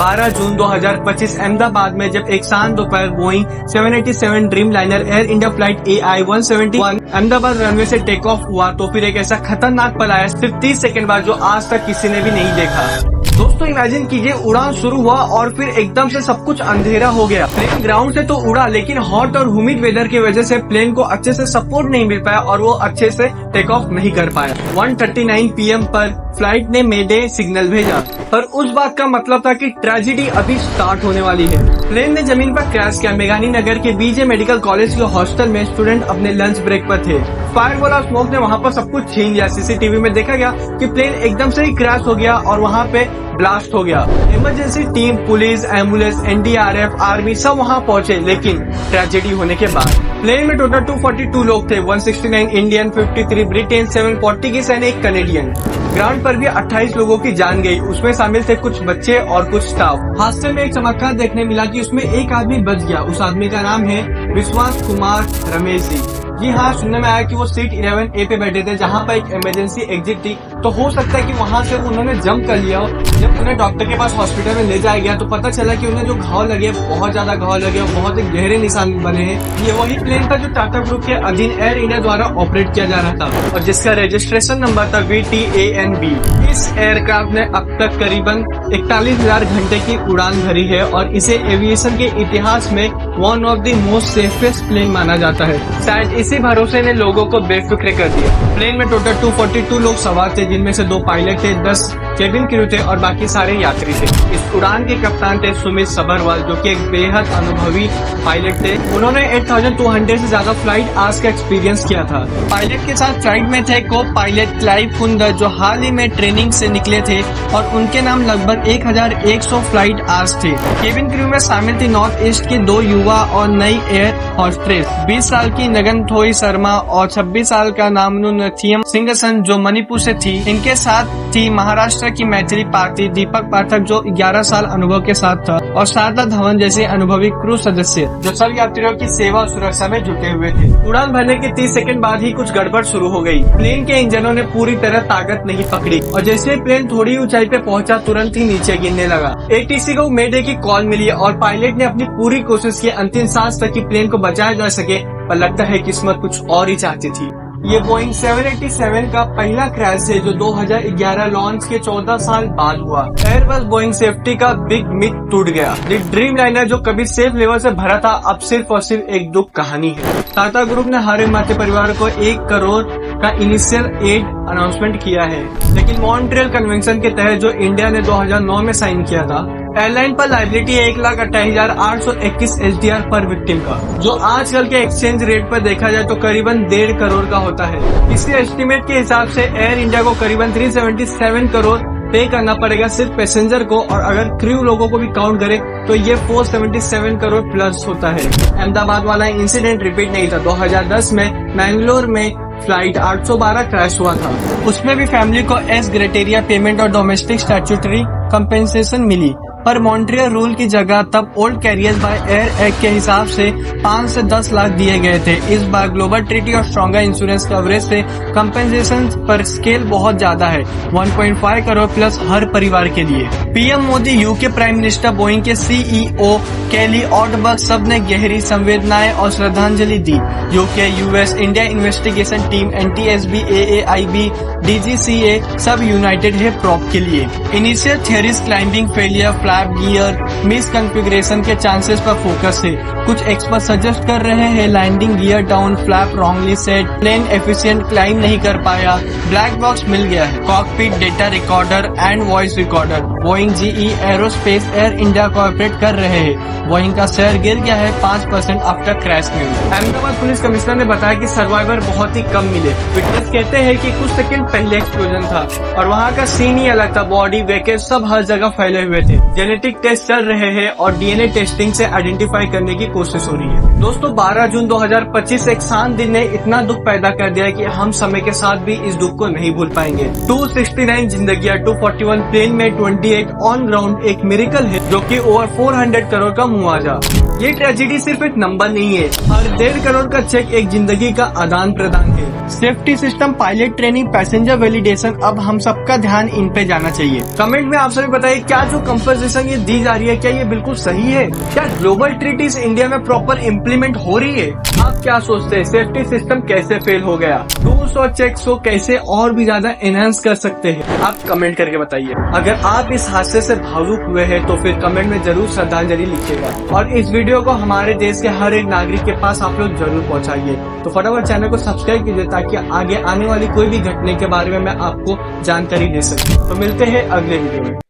12 जून 2025 अहमदाबाद में जब एक शाम दोपहर Boeing 787 dream liner air India flight AI-171 Ahmedabad runway से टेक ऑफ हुआ तो फिर एक ऐसा खतरनाक पल आया सिर्फ 30 सेकंड बाद जो आज तक किसी ने भी नहीं देखा। दोस्तों इमेजिन कीजिए, उड़ान शुरू हुआ और फिर एकदम से सब कुछ अंधेरा हो गया। प्लेन ग्राउंड से तो उड़ा लेकिन हॉट और ह्यूमिड वेदर की वजह से प्लेन को अच्छे से सपोर्ट नहीं मिल पाया और वो अच्छे से टेक ऑफ नहीं कर पाया। 1:39 PM पर फ्लाइट ने मेडे सिग्नल भेजा, पर उस बात का मतलब था कि ट्रेजेडी अभी स्टार्ट होने वाली है। प्लेन ने जमीन पर क्रैश किया। मेघानी नगर के बीजे मेडिकल कॉलेज के हॉस्टल में स्टूडेंट अपने लंच ब्रेक पर थे। फायर वाला स्मोक ने वहाँ पर सब कुछ छीन लिया। सीसीटीवी में देखा गया कि प्लेन एकदम से ही क्रैश हो गया और वहाँ पे ब्लास्ट हो गया। Emergency team, police, ambulance, NDRF, army सब वहाँ पहुँचे, लेकिन ट्रेजेडी होने के बाद प्लेन में टोटल 242 लोग थे। 169 इंडियन, 53 ब्रिटेन, 740 की सैनिक, एक कनेडियन। ग्राउंड पर भी 28 लोगों की जान गई, उसमें शामिल थे कुछ बच्चे और कुछ स्टाफ। हादसे में एक चमत्कार देखने मिला कि उसमें एक आदमी बच गया। उस आदमी का नाम है विश्वास कुमार रमेश जी। जी हाँ, सुनने में आया कि वो सीट 11A पे बैठे थे जहाँ पर एक इमरजेंसी एग्जिट थी, तो हो सकता है कि वहाँ से उन्होंने जंप कर लिया। जब उन्हें डॉक्टर के पास हॉस्पिटल में ले जाया गया तो पता चला कि उन्हें जो घाव लगे, बहुत ज्यादा घाव लगे और बहुत ही गहरे निशान बने हैं। ये वही प्लेन था जो टाटा ग्रुप के अधीन एयर इंडिया द्वारा ऑपरेट किया जा रहा था और जिसका रजिस्ट्रेशन नंबर था VTANB। इस एयरक्राफ्ट ने अब तक करीबन 41,000 घंटे की उड़ान भरी है और इसे एविएशन के इतिहास में one of the most safest plane माना जाता है। शायद इसी भरोसे ने लोगों को बेफिक्र कर दिया। प्लेन में टोटल 242 लोग सवार थे, जिनमें से 2 पायलट थे, 10 केबिन क्रू थे और बाकी सारे यात्री थे। इस उड़ान के कप्तान थे सुमित सबरवाल, जो कि एक बेहद अनुभवी पायलट थे। उन्होंने 8200 से ज्यादा फ्लाइट आज का एक्सपीरियंस किया था। पायलट के साथ फ्लाइट में थे को पायलट क्लाइव कुंदर, जो हाल ही में ट्रेनिंग से निकले थे और उनके नाम लगभग 1100 फ्लाइट आज थे। केबिन क्रू में शामिल थी नॉर्थ ईस्ट की 2 युवा और नई एयर होस्टेस, 20 साल की नगन थोई शर्मा और 26 साल का नामनू नथियम सिंगसन, जो मणिपुर से थी। इनके साथ थी महाराष्ट्र की मैथिली पार्थी, दीपक पाठक, जो 11 साल अनुभव के साथ था, और शारदा धवन जैसे अनुभवी क्रू सदस्य, जो सब यात्रियों की सेवा और सुरक्षा में जुटे हुए थे। उड़ान भरने के 30 सेकंड बाद ही कुछ गड़बड़ शुरू हो गई। प्लेन के इंजनों ने पूरी तरह ताकत नहीं पकड़ी और जैसे प्लेन थोड़ी ऊंचाई पे पहुंचा, तुरंत ही नीचे गिरने लगा। ATC को मेडे की कॉल मिली और पायलट ने अपनी पूरी कोशिश की अंतिम सांस तक कि प्लेन को बचाया जा सके, पर लगता है किस्मत कुछ और ही चाहती थी। ये बोइंग 787 का पहला क्रैश है जो 2011 लॉन्च के 14 साल बाद हुआ। एयरबस बोइंग सेफ्टी का बिग मिथ टूट गया। ड्रीम लाइनर जो कभी सेफ लेवल से भरा था, अब सिर्फ और सिर्फ एक दुख कहानी है। टाटा ग्रुप ने हर माते परिवार को 1 करोड़ का इनिशियल एड अनाउंसमेंट किया है, लेकिन मॉन्ट्रियल कन्वेंशन के तहत जो इंडिया ने 2009 में साइन किया था, एयरलाइन पर लाइबिलिटी 1,28,821 SDR पर विक्टिम का, जो आजकल के एक्सचेंज रेट पर देखा जाए तो करीबन 1.5 करोड़ का होता है। इसी एस्टिमेट के हिसाब से एयर इंडिया को करीबन 377 करोड़ पे करना पड़ेगा सिर्फ पैसेंजर को, और अगर क्रू लोगों को भी काउंट करें तो ये 477 करोड़ प्लस होता है। अहमदाबाद वाला इंसिडेंट रिपीट नहीं था। 2010 में मैंगलोर में फ्लाइट 812 क्रैश हुआ था। उसमें भी फैमिली को एस ग्रेटेरिया पेमेंट और डोमेस्टिक स्टैट्यूटरी कंपेंसेशन मिली, पर मॉन्ट्रियल रूल की जगह तब old carriers by air act के हिसाब से 5 से 10 लाख दिए गए थे। इस बार ग्लोबल ट्रीटी और स्ट्रॉन्गर इंश्योरेंस कवरेज से कंपेंसेशन पर स्केल बहुत ज्यादा है, 1.5 करोड़ प्लस हर परिवार के लिए। PM Modi, UK prime minister, Boeing के CEO केली ऑटबर्ग सब ने गहरी संवेदनाएं और श्रद्धांजलि दी। UK, US, India investigation team, NTSB, AAIB, DGCA सब यूनाइटेड है प्रॉप के लिए। Initial theories climbing failure, flap gear, misconfiguration के चांसेस पर फोकस है। कुछ एक्सपर्ट सजेस्ट कर रहे हैं landing gear down, flap wrongly set, plane efficient climb नहीं कर पाया, ब्लैक बॉक्स मिल गया है, cockpit data recorder and voice recorder. Boeing GE aerospace air India cooperate कर रहे हैं। बोइंग का शेयर गिर गया है 5% after crash news. Ahmedabad police commissioner ने बताया कि सर्वाइवर बहुत ही कम मिले। विटनेस कहते हैं कि कुछ सेकंड पहले एक्सप्लोजन था और वहाँ का सीन ही अलग था। बॉडी, वेकेट सब हर जगह फैले हुए थे। जेनेटिक टेस्ट चल रहे हैं और DNA टेस्टिंग से आइडेंटिफाई करने की कोशिश हो रही है। दोस्तों 12 जून 2025 एक शांत दिन ने इतना दुख पैदा कर दिया कि हम समय के साथ भी इस दुख को नहीं भूल पाएंगे। 269 जिंदगियां, 241 प्लेन में 20 क्रिएट ऑन ग्राउंड एक मिरेकल है, जो कि ओवर 400 करोड़ का मुआवजा। ये ट्रेजेडी सिर्फ एक नंबर नहीं है, हर 1.5 करोड़ का चेक एक जिंदगी का आदान प्रदान है। Safety system, pilot training, passenger validation, अब हम सबका ध्यान इन पे जाना चाहिए। कमेंट में आप सभी बताइए, क्या जो कंपनसेशन ये दी जा रही है, क्या ये बिल्कुल सही है? क्या ग्लोबल ट्रीटीज इंडिया में प्रॉपर इम्प्लीमेंट हो रही है? आप क्या सोचते हैं, सेफ्टी सिस्टम कैसे फेल हो गया? रूल्स और चेक्स को कैसे और भी ज्यादा एनहांस कर सकते हैं? आप कमेंट करके बताइए। अगर आप इस हादसे से भावुक हुए हैं तो फिर कमेंट में जरूर श्रद्धांजलि लिखिएगा और इस वीडियो को हमारे देश के हर एक नागरिक के पास आप लोग जरूर पहुंचाइए। तो फटाफट चैनल को सब्सक्राइब कीजिए ताकि आगे आने वाली कोई भी घटने के बारे में मैं आपको जानकारी दे सकूं। तो मिलते हैं अगले वीडियो में।